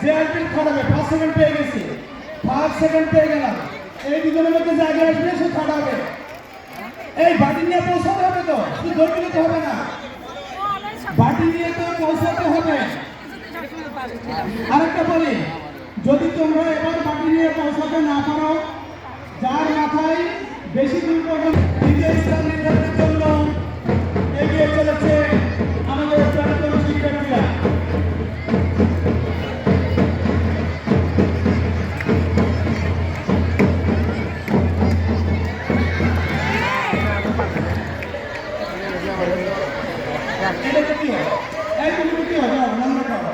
যে আসবে খাড়াবে 5 সেকেন্ড পেয়ে গেছি 5 সেকেন্ড পেয়ে গেলাম এই দুজনের মধ্যে যে আগে আসবে সে খাড়াবে এই বাটি নিয়ে পৌঁছাতে হবে তো শুধু দৌড় দিতে হবে না বাটি নিয়ে তো পৌঁছাতে হবে আরেকটা বলি যদি তোমরা এবার বাটি নিয়ে পৌঁছাতে না পারো যার মাথায় বেশি দূর পর্যন্ত দ্বিতীয় স্থান নির্ধারণের জন্য এগিয়ে চলেছে আমাদের প্রাক্তন শিক্ষার্থীরা এটা কি হয় এই তুমি কি হয় আমরা করো